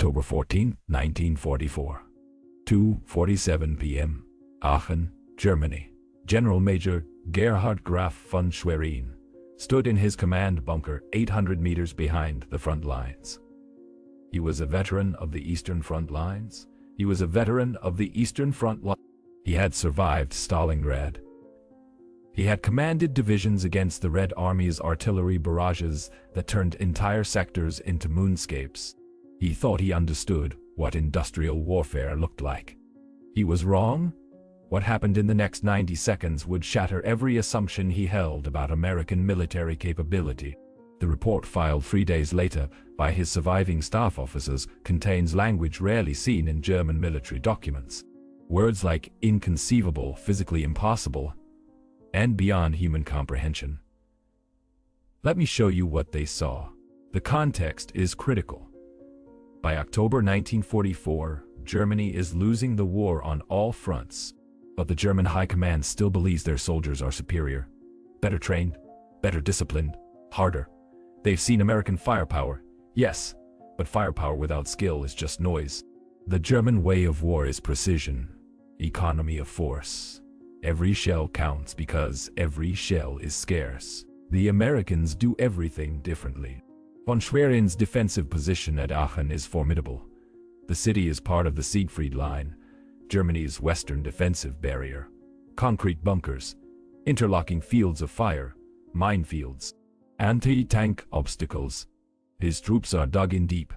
October 14, 1944. 2:47 p.m. Aachen, Germany. General Major Gerhard Graf von Schwerin stood in his command bunker 800 meters behind the front lines. He was a veteran of the Eastern Front lines. He had survived Stalingrad. He had commanded divisions against the Red Army's artillery barrages that turned entire sectors into moonscapes. He thought he understood what industrial warfare looked like. He was wrong. What happened in the next 90 seconds would shatter every assumption he held about American military capability. The report filed 3 days later by his surviving staff officers contains language rarely seen in German military documents. Words like inconceivable, physically impossible, and beyond human comprehension. Let me show you what they saw. The context is critical. By October 1944, Germany is losing the war on all fronts, but the German High Command still believes their soldiers are superior, better trained, better disciplined, harder. They've seen American firepower, yes, but firepower without skill is just noise. The German way of war is precision, economy of force. Every shell counts because every shell is scarce. The Americans do everything differently. Von Schwerin's defensive position at Aachen is formidable. The city is part of the Siegfried Line, Germany's western defensive barrier. Concrete bunkers, interlocking fields of fire, minefields, anti-tank obstacles. His troops are dug in deep.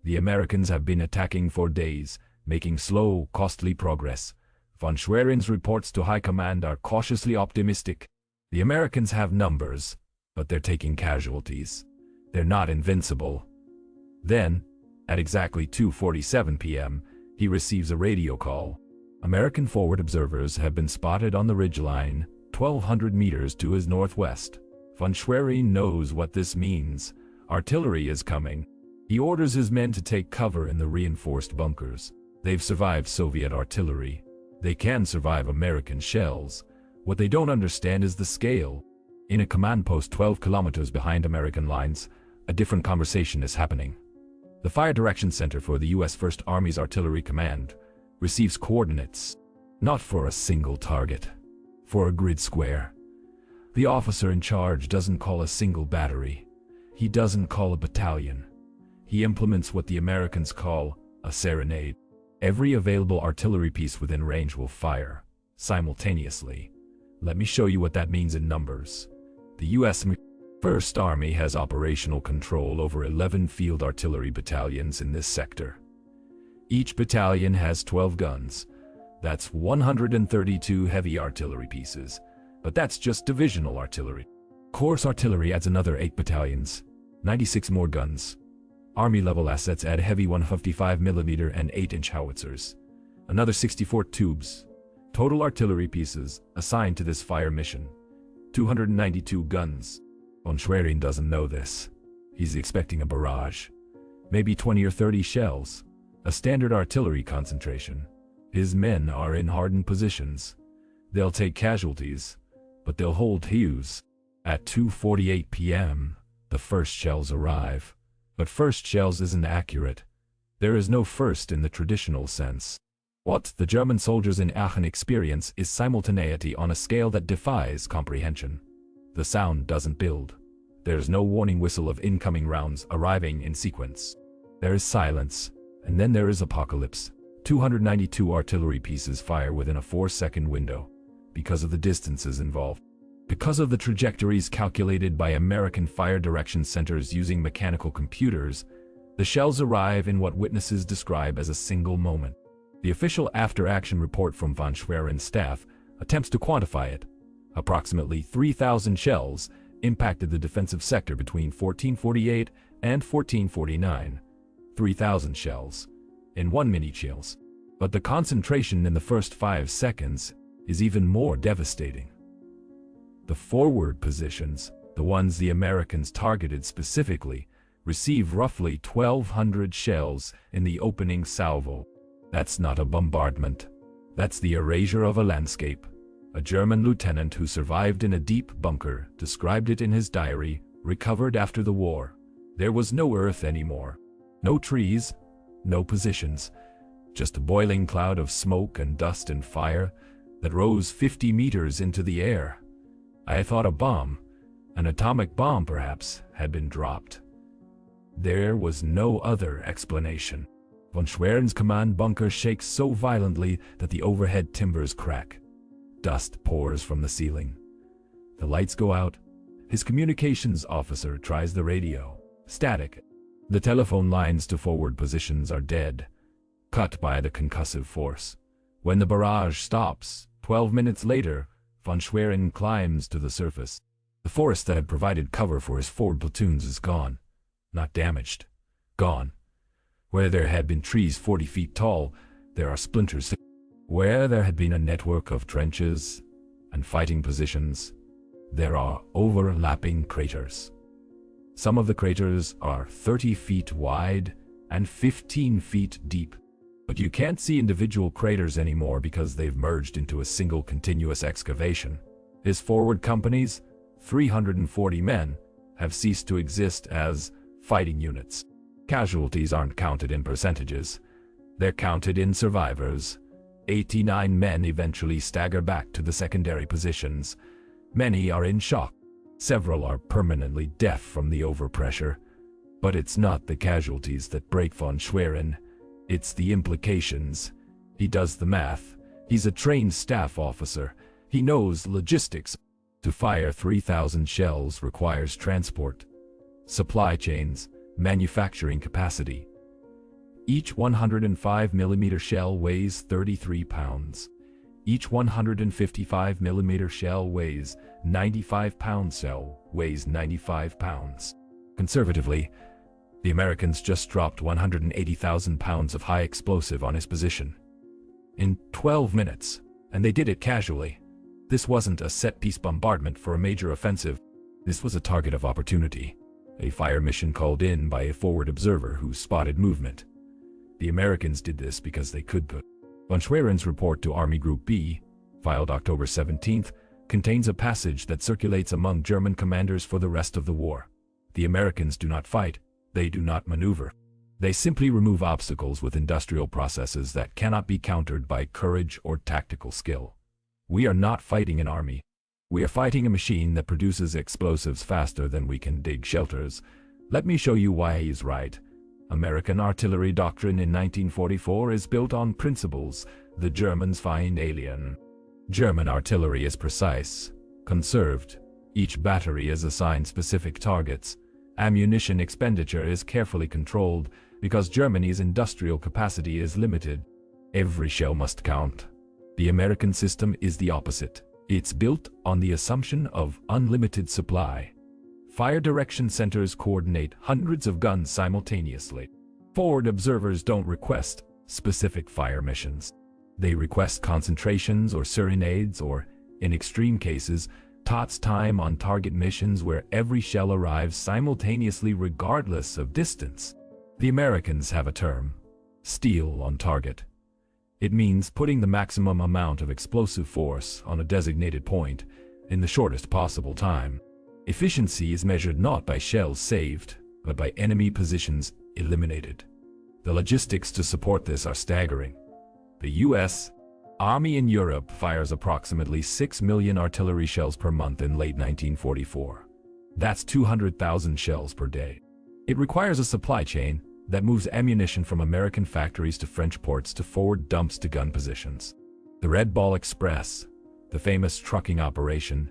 The Americans have been attacking for days, making slow, costly progress. Von Schwerin's reports to High Command are cautiously optimistic. The Americans have numbers, but they're taking casualties. They're not invincible. Then, at exactly 2:47 p.m., he receives a radio call. American forward observers have been spotted on the ridgeline, 1,200 meters to his northwest. Von Schwerin knows what this means. Artillery is coming. He orders his men to take cover in the reinforced bunkers. They've survived Soviet artillery. They can survive American shells. What they don't understand is the scale. In a command post 12 kilometers behind American lines, a different conversation is happening. The Fire Direction Center for the U.S. First Army's Artillery Command receives coordinates, not for a single target, for a grid square. The officer in charge doesn't call a single battery. He doesn't call a battalion. He implements what the Americans call a serenade. Every available artillery piece within range will fire, simultaneously. Let me show you what that means in numbers. The U.S. First Army has operational control over 11 field artillery battalions in this sector. Each battalion has 12 guns. That's 132 heavy artillery pieces, but that's just divisional artillery. Course artillery adds another 8 battalions, 96 more guns. Army-level assets add heavy 155mm and 8-inch howitzers, another 64 tubes. Total artillery pieces assigned to this fire mission, 292 guns. Von Schwerin doesn't know this. He's expecting a barrage, maybe 20 or 30 shells, a standard artillery concentration. His men are in hardened positions. They'll take casualties, but they'll hold Hughes. At 2:48 p.m., the first shells arrive. But first shells isn't accurate. There is no first in the traditional sense. What the German soldiers in Aachen experience is simultaneity on a scale that defies comprehension. The sound doesn't build. There's no warning whistle of incoming rounds arriving in sequence. There is silence, and then there is apocalypse. 292 artillery pieces fire within a 4-second window, because of the distances involved. Because of the trajectories calculated by American fire direction centers using mechanical computers, the shells arrive in what witnesses describe as a single moment. The official after-action report from von Schwerin's staff attempts to quantify it. Approximately 3,000 shells impacted the defensive sector between 1448 and 1449. 3,000 shells in 1 mini-shells. But the concentration in the first 5 seconds is even more devastating. The forward positions, the ones the Americans targeted specifically, receive roughly 1,200 shells in the opening salvo. That's not a bombardment. That's the erasure of a landscape. A German lieutenant who survived in a deep bunker described it in his diary, recovered after the war. There was no earth anymore. No trees, No positions, just a boiling cloud of smoke and dust and fire that rose 50 meters into the air. I thought a bomb, an atomic bomb perhaps, had been dropped. There was no other explanation. Von Schwerin's command bunker shakes so violently that the overhead timbers crack. Dust pours from the ceiling. The lights go out. His communications officer tries the radio. Static. The telephone lines to forward positions are dead, cut by the concussive force. When the barrage stops, 12 minutes later, von Schwerin climbs to the surface. The forest that had provided cover for his forward platoons is gone. Not damaged. Gone. Where there had been trees 40 feet tall, there are splinters. Where there had been a network of trenches and fighting positions, there are overlapping craters. Some of the craters are 30 feet wide and 15 feet deep. But you can't see individual craters anymore because they've merged into a single continuous excavation. His forward companies, 340 men, have ceased to exist as fighting units. Casualties aren't counted in percentages. They're counted in survivors. 89 men eventually stagger back to the secondary positions. Many are in shock. Several are permanently deaf from the overpressure. But it's not the casualties that break von Schwerin. It's the implications. He does the math. He's a trained staff officer. He knows logistics. To fire 3,000 shells requires transport, supply chains, manufacturing capacity. Each 105mm shell weighs 33 pounds. Each 155mm shell weighs 95 pounds. Shell weighs 95 pounds. Conservatively, the Americans just dropped 180,000 pounds of high explosive on his position. In 12 minutes, and they did it casually. This wasn't a set-piece bombardment for a major offensive. This was a target of opportunity, a fire mission called in by a forward observer who spotted movement. The Americans did this because they could. Von Schwerin's report to Army Group B, filed October 17th, contains a passage that circulates among German commanders for the rest of the war. The Americans do not fight. They do not maneuver. They simply remove obstacles with industrial processes that cannot be countered by courage or tactical skill. We are not fighting an army. We are fighting a machine that produces explosives faster than we can dig shelters. Let me show you why he's right. American artillery doctrine in 1944 is built on principles the Germans find alien. German artillery is precise, conserved. Each battery is assigned specific targets. Ammunition expenditure is carefully controlled because Germany's industrial capacity is limited. Every shell must count. The American system is the opposite. It's built on the assumption of unlimited supply. Fire direction centers coordinate hundreds of guns simultaneously. Forward observers don't request specific fire missions. They request concentrations or serenades or, in extreme cases, TOTS time on target missions where every shell arrives simultaneously regardless of distance. The Americans have a term, steel on target. It means putting the maximum amount of explosive force on a designated point in the shortest possible time. Efficiency is measured not by shells saved, but by enemy positions eliminated. The logistics to support this are staggering. The U.S. Army in Europe fires approximately 6 million artillery shells per month in late 1944. That's 200,000 shells per day. It requires a supply chain that moves ammunition from American factories to French ports to forward dumps to gun positions. The Red Ball Express, the famous trucking operation,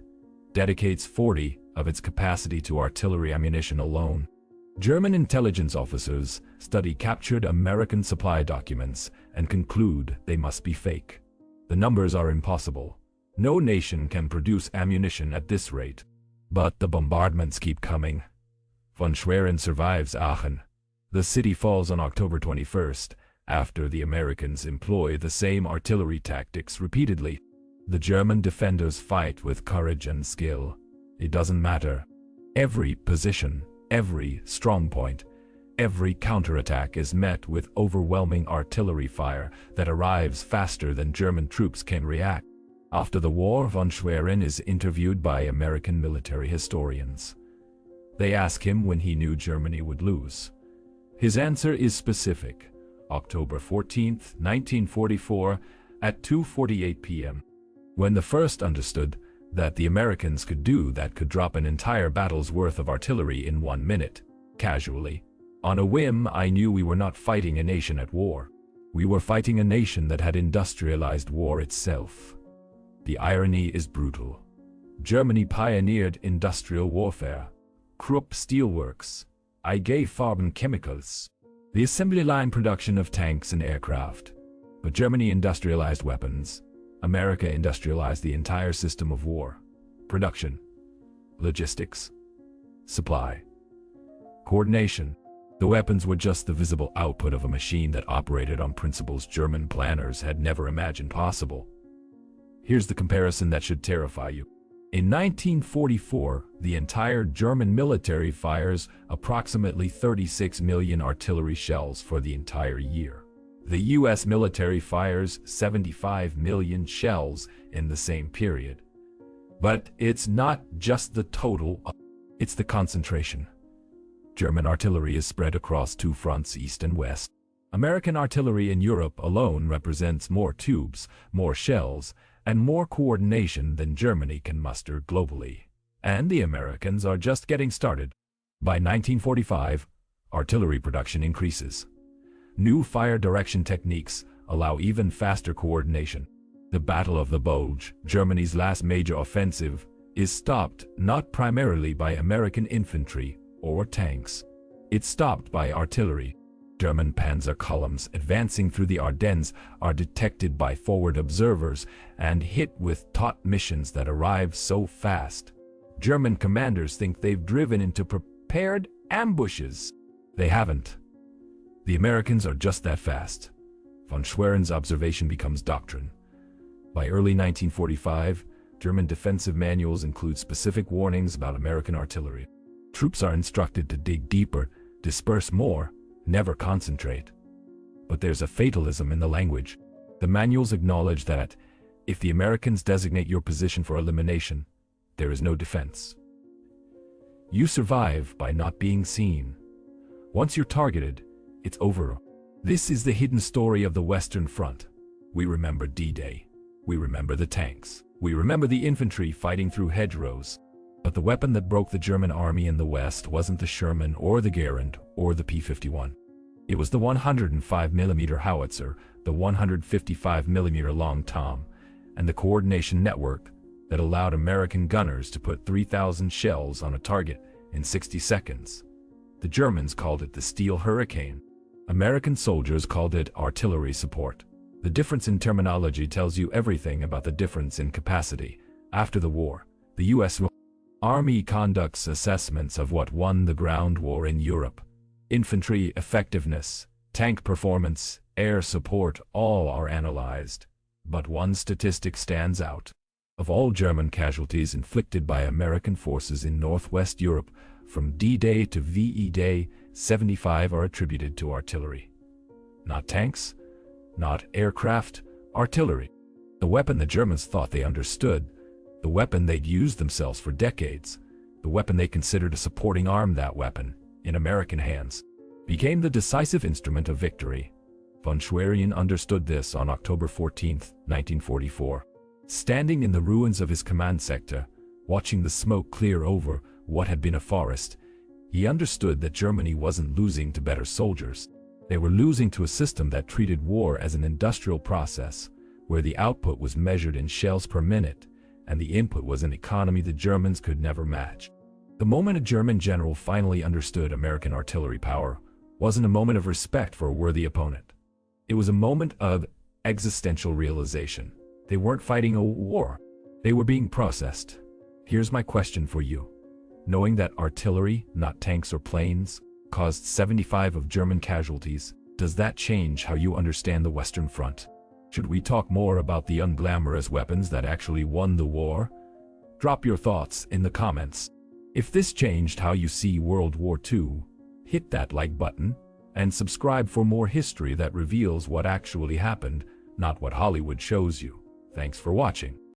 dedicates 40% of its capacity to artillery ammunition alone. German intelligence officers study captured American supply documents and conclude they must be fake. The numbers are impossible. No nation can produce ammunition at this rate. But the bombardments keep coming. Von Schwerin survives Aachen. The city falls on October 21st, after the Americans employ the same artillery tactics repeatedly. The German defenders fight with courage and skill. It doesn't matter. Every position, every strong point, every counterattack is met with overwhelming artillery fire that arrives faster than German troops can react. After the war, von Schwerin is interviewed by American military historians. They ask him when he knew Germany would lose. His answer is specific. October 14, 1944, at 2:48 p.m. When the first understood that the Americans could do that, could drop an entire battle's worth of artillery in 1 minute, casually, on a whim, I knew we were not fighting a nation at war. We were fighting a nation that had industrialized war itself. The irony is brutal. Germany pioneered industrial warfare. Krupp Steelworks, IG Farben Chemicals, the assembly line production of tanks and aircraft. But Germany industrialized weapons. America industrialized the entire system of war. Production, logistics, supply, coordination. The weapons were just the visible output of a machine that operated on principles German planners had never imagined possible. Here's the comparison that should terrify you. In 1944, the entire German military fires approximately 36 million artillery shells for the entire year. The US military fires 75 million shells in the same period. But it's not just the total, it's the concentration. German artillery is spread across two fronts, east and west. American artillery in Europe alone represents more tubes, more shells, and more coordination than Germany can muster globally. And the Americans are just getting started. By 1945, artillery production increases. New fire direction techniques allow even faster coordination. The Battle of the Bulge, Germany's last major offensive, is stopped not primarily by American infantry or tanks. It's stopped by artillery. German panzer columns advancing through the Ardennes are detected by forward observers and hit with taut missions that arrive so fast. German commanders think they've driven into prepared ambushes. They haven't. The Americans are just that fast. Von Schwerin's observation becomes doctrine. By early 1945, German defensive manuals include specific warnings about American artillery. Troops are instructed to dig deeper, disperse more, never concentrate. But there's a fatalism in the language. The manuals acknowledge that if the Americans designate your position for elimination, there is no defense. You survive by not being seen. Once you're targeted, it's over. This is the hidden story of the Western Front. We remember D-Day. We remember the tanks. We remember the infantry fighting through hedgerows. But the weapon that broke the German army in the West wasn't the Sherman or the Garand or the P-51. It was the 105mm howitzer, the 155mm Long Tom, and the coordination network that allowed American gunners to put 3,000 shells on a target in 60 seconds. The Germans called it the Steel Hurricane. American soldiers called it artillery support. The difference in terminology tells you everything about the difference in capacity. After the war, the U.S. Army conducts assessments of what won the ground war in Europe. Infantry effectiveness, tank performance, air support, all are analyzed. But one statistic stands out. Of all German casualties inflicted by American forces in Northwest Europe, from D-Day to VE Day, 75 are attributed to artillery. Not tanks, not aircraft, artillery. The weapon the Germans thought they understood, the weapon they'd used themselves for decades, the weapon they considered a supporting arm, that weapon, in American hands, became the decisive instrument of victory. Von Schwerin understood this on October 14, 1944. Standing in the ruins of his command sector, watching the smoke clear over what had been a forest, he understood that Germany wasn't losing to better soldiers. They were losing to a system that treated war as an industrial process, where the output was measured in shells per minute, and the input was an economy the Germans could never match. The moment a German general finally understood American artillery power wasn't a moment of respect for a worthy opponent. It was a moment of existential realization. They weren't fighting a war. They were being processed. Here's my question for you. Knowing that artillery, not tanks or planes, caused 75 of German casualties, does that change how you understand the Western Front? Should we talk more about the unglamorous weapons that actually won the war? Drop your thoughts in the comments. If this changed how you see World War II, hit that like button and subscribe for more history that reveals what actually happened, not what Hollywood shows you. Thanks for watching.